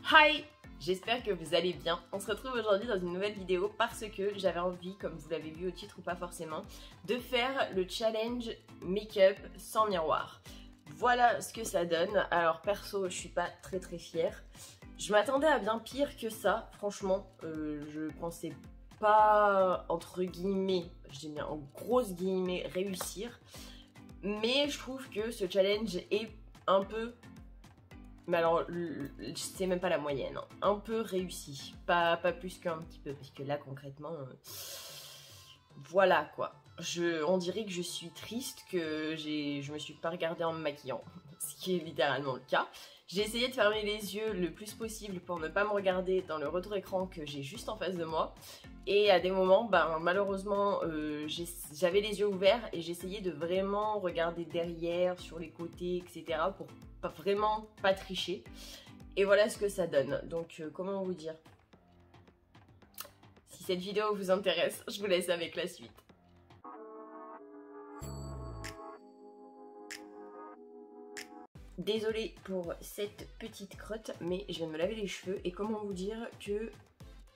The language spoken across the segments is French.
Hi! J'espère que vous allez bien. On se retrouve aujourd'hui dans une nouvelle vidéo parce que j'avais envie, comme vous l'avez vu au titre ou pas forcément, de faire le challenge make-up sans miroir. Voilà ce que ça donne. Alors perso, je suis pas très fière. Je m'attendais à bien pire que ça, franchement. Je pensais pas, entre guillemets, je dis bien en grosses guillemets, réussir. Mais je trouve que ce challenge est un peu... Mais alors, c'est même pas la moyenne, hein. Un peu réussi, pas plus qu'un petit peu, parce que là concrètement, voilà quoi. On dirait que je suis triste, que je me suis pas regardée en me maquillant, ce qui est littéralement le cas. J'ai essayé de fermer les yeux le plus possible pour ne pas me regarder dans le retour écran que j'ai juste en face de moi. Et à des moments, malheureusement, j'avais les yeux ouverts et j'essayais de vraiment regarder derrière, sur les côtés, etc. pour vraiment pas tricher. Et voilà ce que ça donne. Donc, comment vous dire? Si cette vidéo vous intéresse, je vous laisse avec la suite. Désolée pour cette petite crotte, mais je viens de me laver les cheveux et comment vous dire que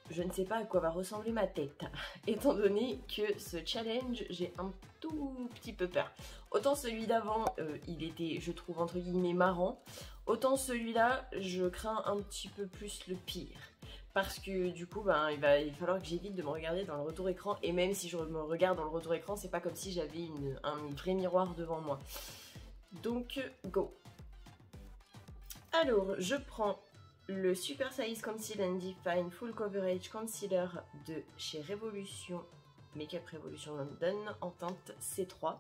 je ne sais pas à quoi va ressembler ma tête, étant donné que ce challenge, j'ai un tout petit peu peur. Autant celui d'avant, il était, je trouve, entre guillemets, marrant, autant celui-là, je crains un petit peu plus le pire. Parce que du coup, il va falloir que j'évite de me regarder dans le retour écran, et même si je me regarde dans le retour écran, c'est pas comme si j'avais un vrai miroir devant moi. Donc, go! Alors, je prends le Super Size Conceal and Define Full Coverage Concealer de chez Revolution, Makeup Revolution London en teinte C3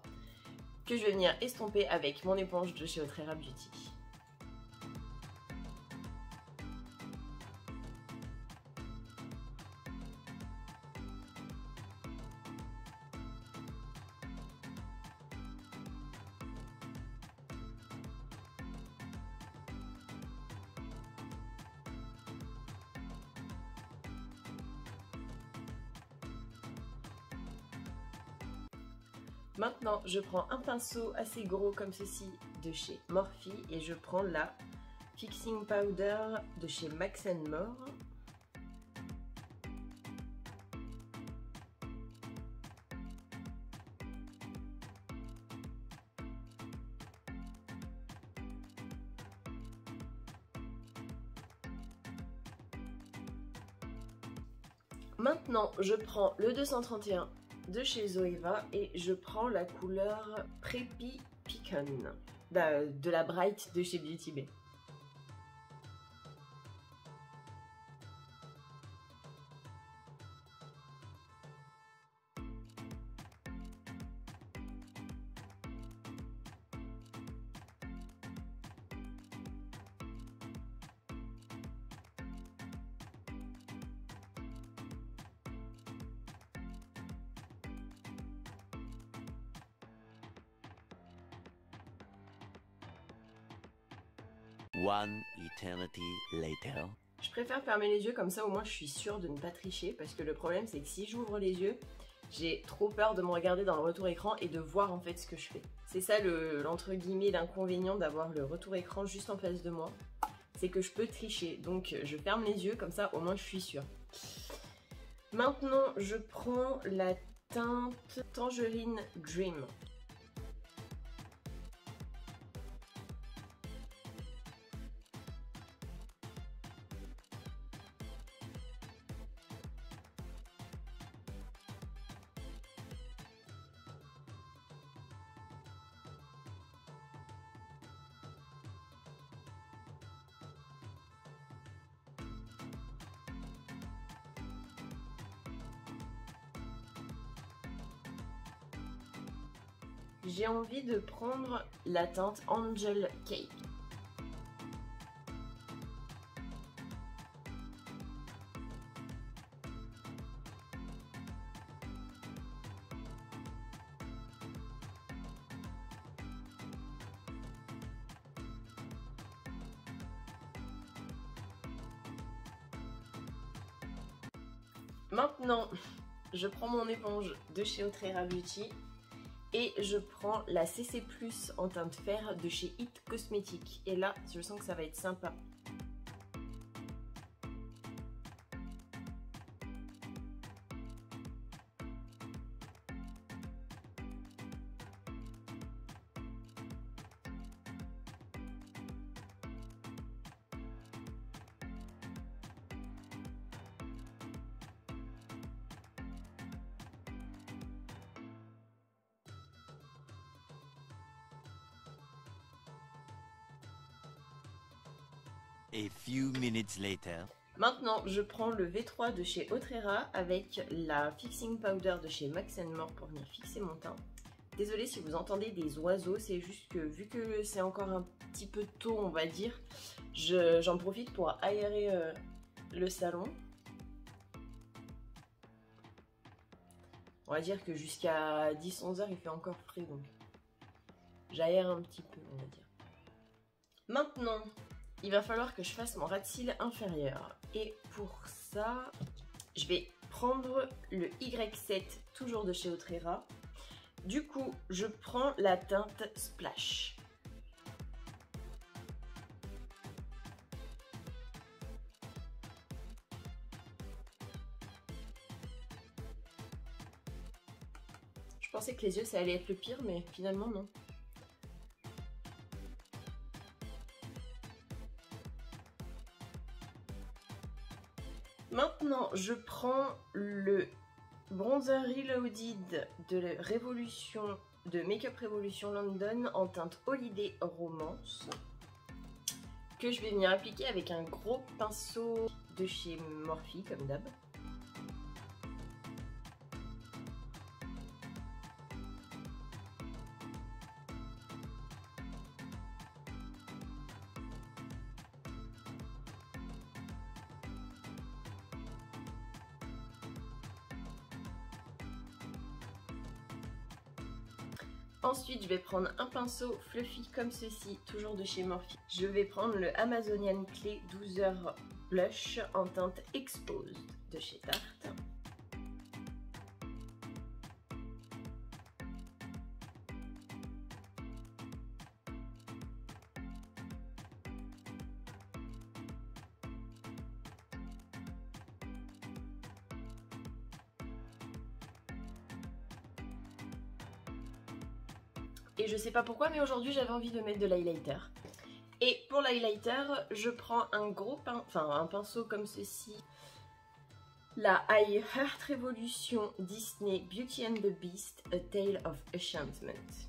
que je vais venir estomper avec mon éponge de chez Otrera Beauty. Maintenant, je prends un pinceau assez gros comme ceci de chez Morphe et je prends la Fixing Powder de chez Max & More. Maintenant, je prends le 231 de chez Zoeva et je prends la couleur Preppy Pecan de la Bright de chez Beauty Bay. One eternity later. Je préfère fermer les yeux comme ça au moins je suis sûre de ne pas tricher parce que le problème c'est que si j'ouvre les yeux, j'ai trop peur de me regarder dans le retour écran et de voir en fait ce que je fais. C'est ça l'entre guillemets l'inconvénient d'avoir le retour écran juste en face de moi. C'est que je peux tricher. Donc je ferme les yeux comme ça au moins je suis sûre. Maintenant je prends la teinte Tangerine Dream. J'ai envie de prendre la teinte Angel Cake. Maintenant, je prends mon éponge de chez Otrera Beauty et je prends la CC+ en teinte fer de chez It Cosmetics. Et là, je sens que ça va être sympa. A few minutes later. Maintenant, je prends le V3 de chez Autrera avec la Fixing Powder de chez Max More pour venir fixer mon teint. Désolée si vous entendez des oiseaux, c'est juste que vu que c'est encore un petit peu tôt, on va dire, j'en profite pour aérer le salon. On va dire que jusqu'à 10-11 heures, il fait encore frais, donc j'aère un petit peu, on va dire. Maintenant, il va falloir que je fasse mon ras de cils inférieur. Et pour ça, je vais prendre le Y7, toujours de chez Autrera. Du coup, je prends la teinte Splash. Je pensais que les yeux, ça allait être le pire, mais finalement, non. Maintenant, je prends le bronzer Reloaded de Makeup Revolution London en teinte Holiday Romance, que je vais venir appliquer avec un gros pinceau de chez Morphe, comme d'hab. Ensuite, je vais prendre un pinceau fluffy comme ceci, toujours de chez Morphe. Je vais prendre le Amazonian Clay 12h Blush en teinte Exposed de chez Tarte. Et je sais pas pourquoi, mais aujourd'hui j'avais envie de mettre de l'highlighter. Et pour l'highlighter, je prends un pinceau comme ceci. La I Heart Revolution Disney Beauty and the Beast, A Tale of Enchantment.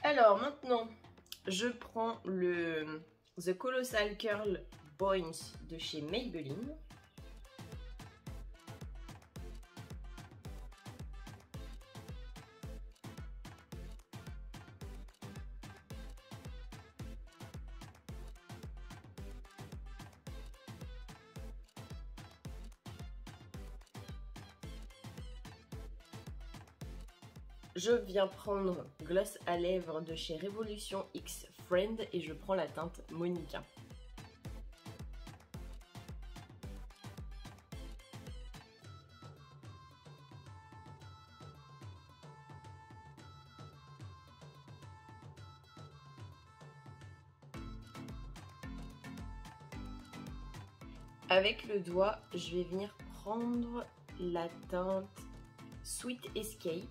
Alors maintenant, je prends le The Colossal Curl Boins de chez Maybelline. Je viens prendre gloss à lèvres de chez Revolution X Friend et je prends la teinte Monica. Avec le doigt, je vais venir prendre la teinte Sweet Escape.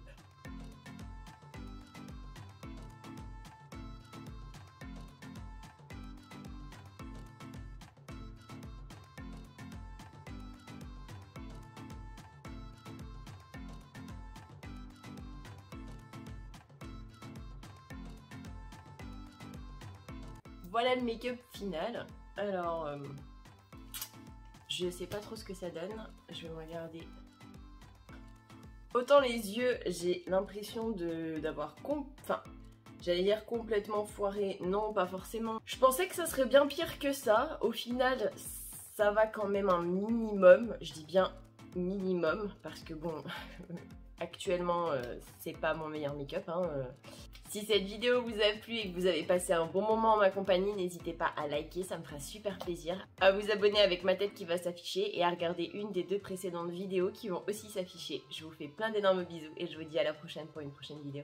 Voilà le make-up final. Alors, je sais pas trop ce que ça donne. Je vais me regarder. Autant les yeux, j'ai l'impression d'avoir j'allais dire complètement foiré. Non, pas forcément. Je pensais que ça serait bien pire que ça. Au final, ça va quand même un minimum. Je dis bien minimum parce que bon, actuellement, c'est pas mon meilleur make-up. Si cette vidéo vous a plu et que vous avez passé un bon moment en ma compagnie, n'hésitez pas à liker, ça me fera super plaisir. À vous abonner avec ma tête qui va s'afficher et à regarder une des 2 précédentes vidéos qui vont aussi s'afficher. Je vous fais plein d'énormes bisous et je vous dis à la prochaine pour une prochaine vidéo.